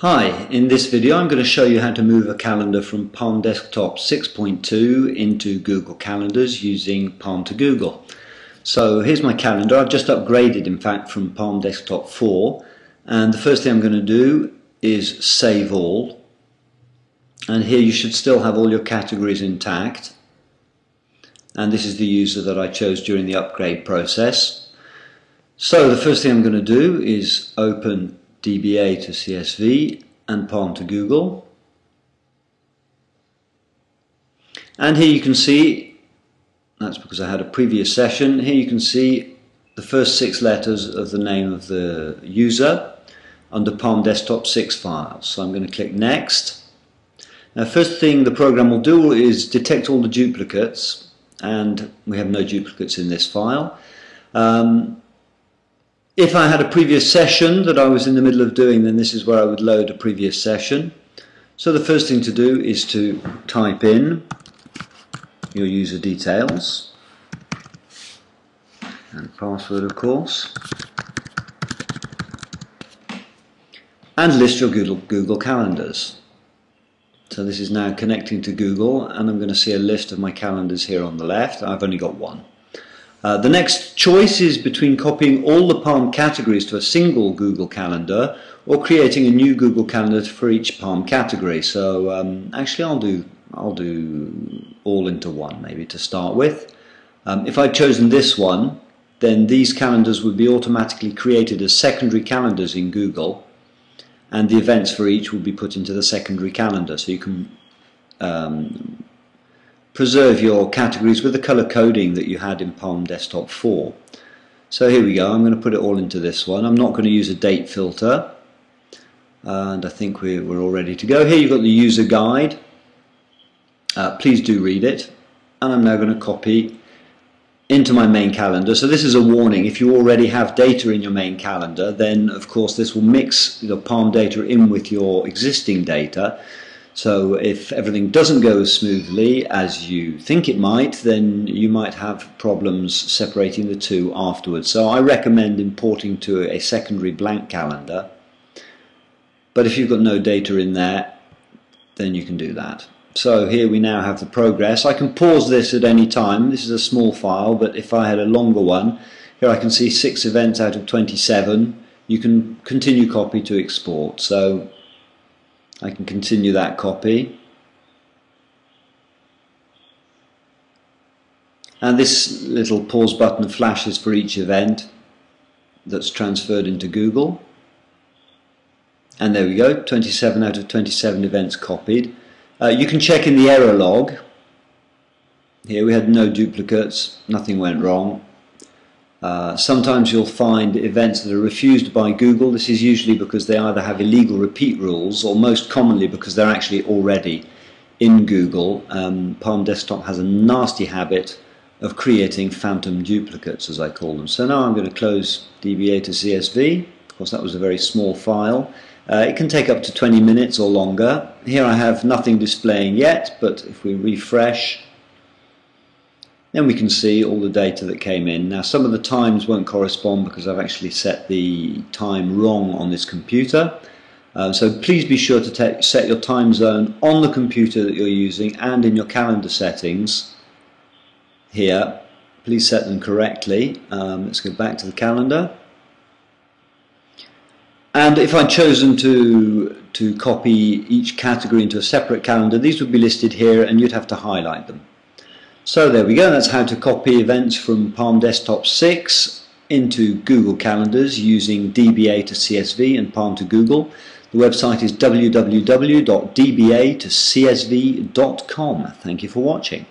Hi, in this video I'm going to show you how to move a calendar from Palm Desktop 6.2 into Google Calendars using Palm2Google. So here's my calendar. I've just upgraded in fact from Palm Desktop 4, and the first thing I'm going to do is save all, and here you should still have all your categories intact, and this is the user that I chose during the upgrade process. So the first thing I'm going to do is open DBA to CSV and Palm2Google, and here you can see, that's because I had a previous session, here you can see the first 6 letters of the name of the user under Palm Desktop 6 files. So I'm going to click Next. Now first thing the program will do is detect all the duplicates, and we have no duplicates in this file. If I had a previous session that I was in the middle of doing, then this is where I would load a previous session. So the first thing to do is to type in your user details and password, of course, and list your Google Calendars. So this is now connecting to Google, and I'm going to see a list of my calendars here on the left. I've only got one. The next choice is between copying all the Palm categories to a single Google Calendar or creating a new Google Calendar for each Palm category. So actually I'll do all into one maybe to start with. If I'd chosen this one, then these calendars would be automatically created as secondary calendars in Google, and the events for each will be put into the secondary calendar. So you can preserve your categories with the color coding that you had in Palm Desktop 4. So here we go, I'm going to put it all into this one. I'm not going to use a date filter, and I think we're all ready to go. Here you've got the user guide. Please do read it, and I'm now going to copy into my main calendar. So this is a warning: if you already have data in your main calendar, then of course this will mix the Palm data in with your existing data. So if everything doesn't go as smoothly as you think it might, then you might have problems separating the two afterwards. So I recommend importing to a secondary blank calendar, but if you've got no data in there, then you can do that. So here we now have the progress. I can pause this at any time. This is a small file, but if I had a longer one, here I can see 6 events out of 27. You can continue copy to export. So I can continue that copy, and this little pause button flashes for each event that's transferred into Google, and there we go, 27 out of 27 events copied. You can check in the error log. Here we had no duplicates, nothing went wrong. Sometimes you'll find events that are refused by Google. This is usually because they either have illegal repeat rules, or most commonly because they're actually already in Google. Palm Desktop has a nasty habit of creating phantom duplicates, as I call them. So now I'm going to close DBA to CSV. Of course, that was a very small file. It can take up to 20 minutes or longer. Here I have nothing displaying yet, but if we refresh, then we can see all the data that came in. Now some of the times won't correspond because I've actually set the time wrong on this computer. So please be sure to set your time zone on the computer that you're using and in your calendar settings here. Please set them correctly. Let's go back to the calendar. And if I'd chosen to copy each category into a separate calendar, these would be listed here and you'd have to highlight them. So there we go, that's how to copy events from Palm Desktop 6 into Google Calendars using DBA to CSV and Palm2Google. The website is www.dba2csv.com. Thank you for watching.